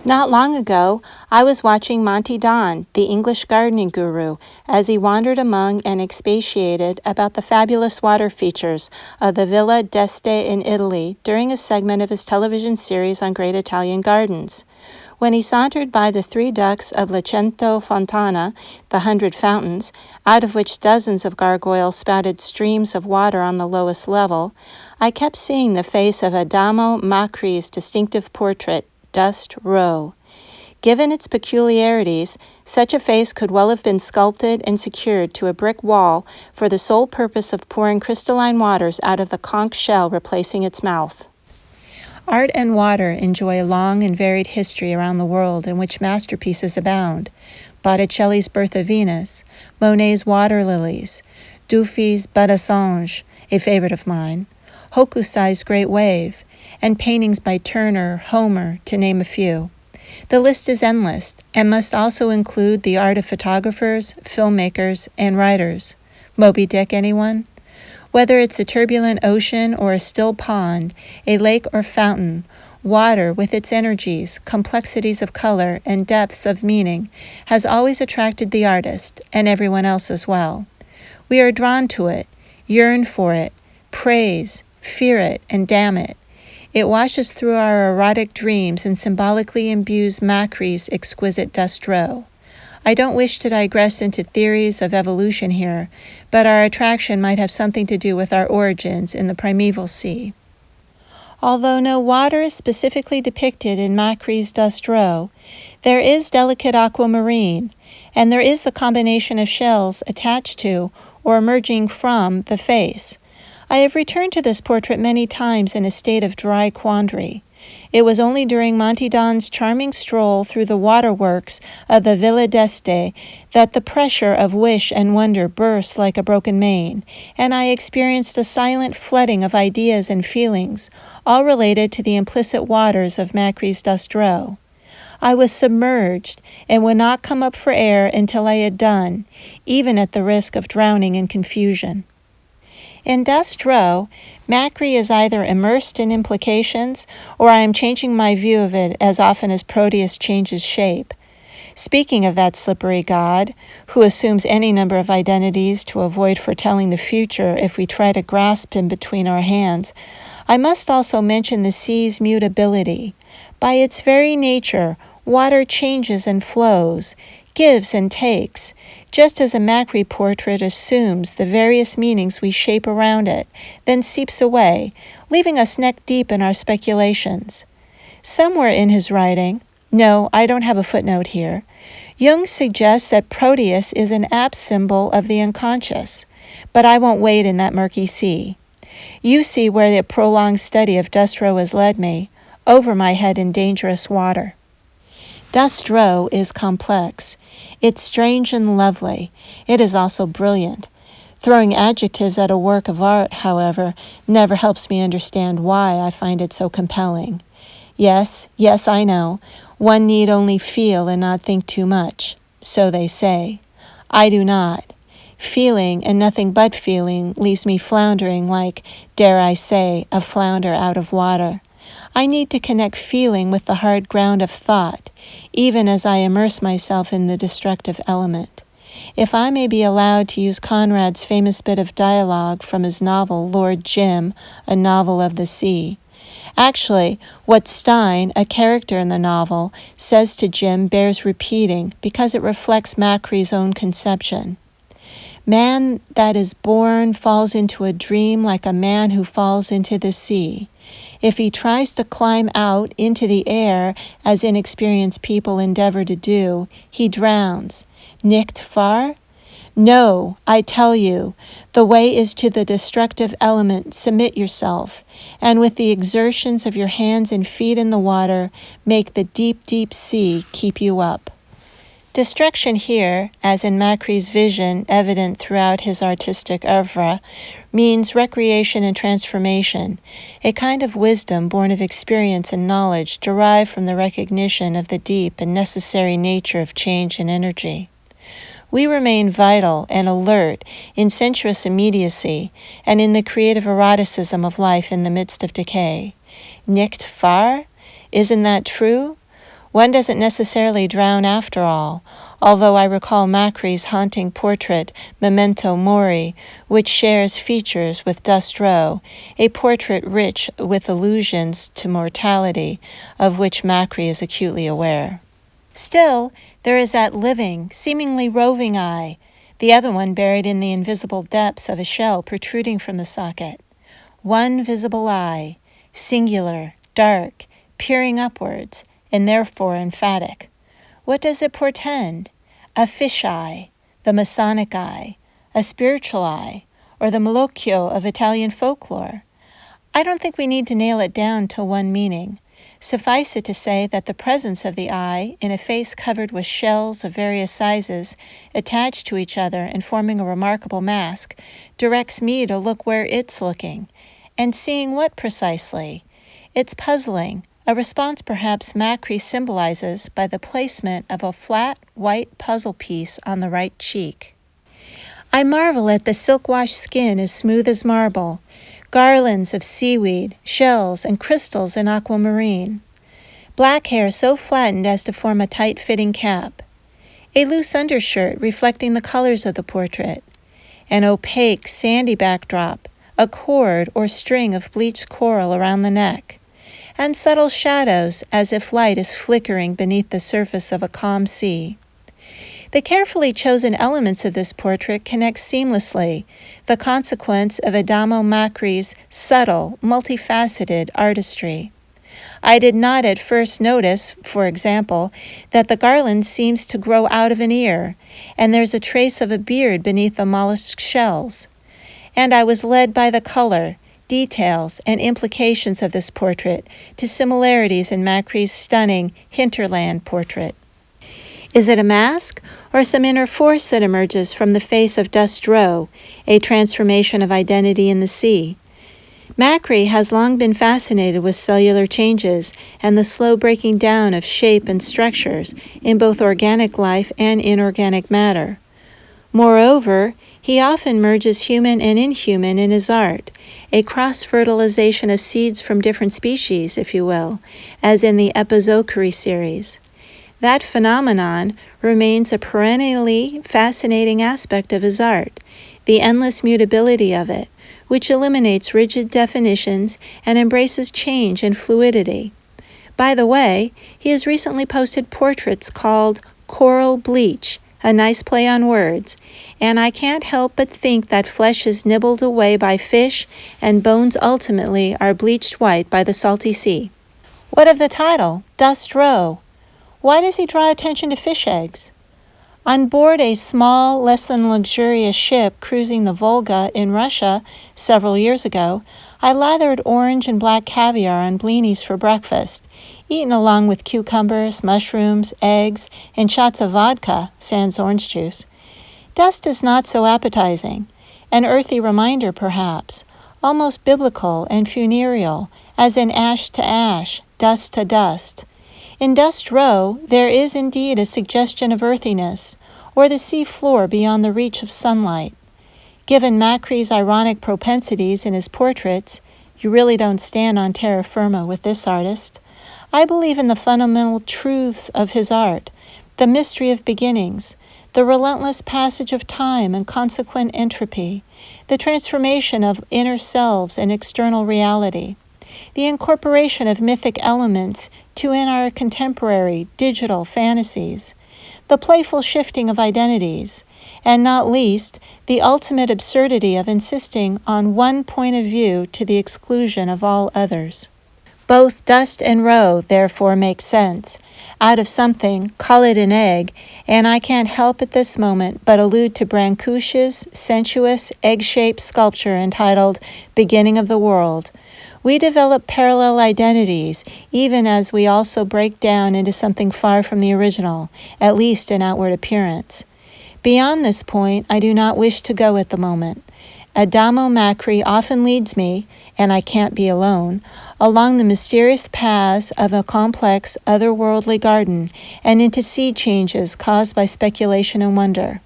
Not long ago, I was watching Monty Don, the English gardening guru, as he wandered among and expatiated about the fabulous water features of the Villa d'Este in Italy during a segment of his television series on great Italian gardens. When he sauntered by the 3 ducts of Le Cento Fontana, the 100 fountains, out of which dozens of gargoyles spouted streams of water on the lowest level, I kept seeing the face of Adamo Macri's distinctive portrait, Dust Row. Given its peculiarities, such a face could well have been sculpted and secured to a brick wall for the sole purpose of pouring crystalline waters out of the conch shell replacing its mouth. Art and water enjoy a long and varied history around the world in which masterpieces abound. Botticelli's Birth of Venus, Monet's Water Lilies, Dufy's Bud à Songe, a favorite of mine, Hokusai's Great Wave, and paintings by Turner, Homer, to name a few. The list is endless and must also include the art of photographers, filmmakers, and writers. Moby Dick, anyone? Whether it's a turbulent ocean or a still pond, a lake or fountain, water with its energies, complexities of color, and depths of meaning has always attracted the artist, and everyone else as well. We are drawn to it, yearn for it, praise, fear it, and damn it. It washes through our erotic dreams and symbolically imbues Macri's exquisite Dust Row. I don't wish to digress into theories of evolution here, but our attraction might have something to do with our origins in the primeval sea. Although no water is specifically depicted in Macri's Dust Row, there is delicate aquamarine, and there is the combination of shells attached to or emerging from the face. I have returned to this portrait many times in a state of dry quandary. It was only during Monty Don's charming stroll through the waterworks of the Villa d'Este that the pressure of wish and wonder burst like a broken main, and I experienced a silent flooding of ideas and feelings, all related to the implicit waters of Macri's Dust Row. I was submerged and would not come up for air until I had done, even at the risk of drowning in confusion. In Dust Row, Macri is either immersed in implications, or I am changing my view of it as often as Proteus changes shape. Speaking of that slippery god, who assumes any number of identities to avoid foretelling the future if we try to grasp him between our hands, I must also mention the sea's mutability. By its very nature, water changes and flows, gives and takes, just as a Macri portrait assumes the various meanings we shape around it, then seeps away, leaving us neck-deep in our speculations. Somewhere in his writing, no, I don't have a footnote here, Jung suggests that Proteus is an apt symbol of the unconscious, but I won't wade in that murky sea. You see where the prolonged study of Dust Row has led me, over my head in dangerous water. Dust Row is complex. It's strange and lovely. It is also brilliant. Throwing adjectives at a work of art, however, never helps me understand why I find it so compelling. Yes, I know. One need only feel and not think too much. So they say. I do not. Feeling and nothing but feeling leaves me floundering like, dare I say, a flounder out of water. I need to connect feeling with the hard ground of thought, even as I immerse myself in the destructive element. If I may be allowed to use Conrad's famous bit of dialogue from his novel Lord Jim, a novel of the sea. Actually, what Stein, a character in the novel, says to Jim bears repeating because it reflects Macri's own conception. Man that is born falls into a dream like a man who falls into the sea. If he tries to climb out into the air, as inexperienced people endeavor to do, he drowns. Nicht wahr? No, I tell you, the way is to the destructive element. Submit yourself, and with the exertions of your hands and feet in the water, make the deep, deep sea keep you up. Destruction here, as in Macri's vision evident throughout his artistic oeuvre, means recreation and transformation, a kind of wisdom born of experience and knowledge derived from the recognition of the deep and necessary nature of change and energy. We remain vital and alert in sensuous immediacy and in the creative eroticism of life in the midst of decay. Nicht wahr? Isn't that true? One doesn't necessarily drown after all, although I recall Macri's haunting portrait, Memento Mori, which shares features with Dust Row, a portrait rich with allusions to mortality, of which Macri is acutely aware. Still, there is that living, seemingly roving eye, the other one buried in the invisible depths of a shell protruding from the socket. One visible eye, singular, dark, peering upwards, and therefore emphatic. What does it portend? A fish eye, the Masonic eye, a spiritual eye, or the Malocchio of Italian folklore? I don't think we need to nail it down to one meaning. Suffice it to say that the presence of the eye in a face covered with shells of various sizes, attached to each other and forming a remarkable mask, directs me to look where it's looking. And seeing what precisely? It's puzzling, a response perhaps Macri symbolizes by the placement of a flat white puzzle piece on the right cheek. I marvel at the silk-washed skin as smooth as marble, garlands of seaweed, shells, and crystals in aquamarine, black hair so flattened as to form a tight-fitting cap, a loose undershirt reflecting the colors of the portrait, an opaque, sandy backdrop, a cord or string of bleached coral around the neck, and subtle shadows as if light is flickering beneath the surface of a calm sea. The carefully chosen elements of this portrait connect seamlessly, the consequence of Adamo Macri's subtle, multifaceted artistry. I did not at first notice, for example, that the garland seems to grow out of an ear, and there's a trace of a beard beneath the mollusk shells. And I was led by the color, details, and implications of this portrait to similarities in Macri's stunning Hinterland portrait. Is it a mask, or some inner force that emerges from the face of Dust Row, a transformation of identity in the sea? Macri has long been fascinated with cellular changes and the slow breaking down of shape and structures in both organic life and inorganic matter. Moreover, he often merges human and inhuman in his art, a cross-fertilization of seeds from different species, if you will, as in the Epizookery series. That phenomenon remains a perennially fascinating aspect of his art, the endless mutability of it, which eliminates rigid definitions and embraces change and fluidity. By the way, he has recently posted portraits called Coral Bleach, a nice play on words, and I can't help but think that flesh is nibbled away by fish and bones ultimately are bleached white by the salty sea. What of the title, Dust Row? Why does he draw attention to fish eggs? On board a small, less than luxurious ship cruising the Volga in Russia several years ago, I lathered orange and black caviar on blinis for breakfast, eaten along with cucumbers, mushrooms, eggs, and shots of vodka, sans orange juice. Dust is not so appetizing, an earthy reminder perhaps, almost biblical and funereal, as in ash to ash, dust to dust. In Dust Row, there is indeed a suggestion of earthiness, or the sea floor beyond the reach of sunlight. Given Macri's ironic propensities in his portraits, you really don't stand on terra firma with this artist. I believe in the fundamental truths of his art, the mystery of beginnings, the relentless passage of time and consequent entropy, the transformation of inner selves and external reality, the incorporation of mythic elements to in our contemporary digital fantasies, the playful shifting of identities, and not least, the ultimate absurdity of insisting on one point of view to the exclusion of all others. Both Dust and Row, therefore, make sense. Out of something, call it an egg, and I can't help at this moment but allude to Brancusi's sensuous, egg-shaped sculpture entitled Beginning of the World. We develop parallel identities, even as we also break down into something far from the original, at least in outward appearance. Beyond this point, I do not wish to go at the moment. Adamo Macri often leads me, and I can't be alone, along the mysterious paths of a complex, otherworldly garden and into sea changes caused by speculation and wonder.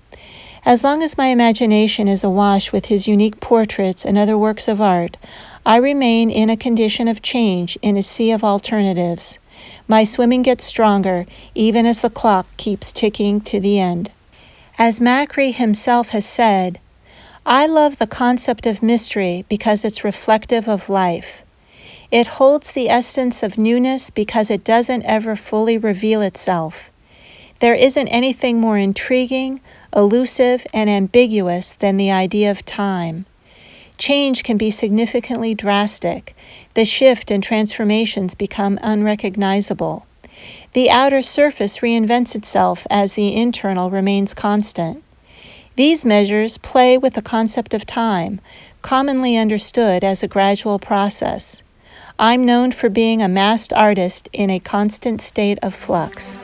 As long as my imagination is awash with his unique portraits and other works of art, I remain in a condition of change in a sea of alternatives. My swimming gets stronger, even as the clock keeps ticking to the end. As Macri himself has said, I love the concept of mystery because it's reflective of life. It holds the essence of newness because it doesn't ever fully reveal itself. There isn't anything more intriguing, elusive, and ambiguous than the idea of time. Change can be significantly drastic. The shift and transformations become unrecognizable. The outer surface reinvents itself as the internal remains constant. These measures play with the concept of time, commonly understood as a gradual process. I'm known for being a masked artist in a constant state of flux.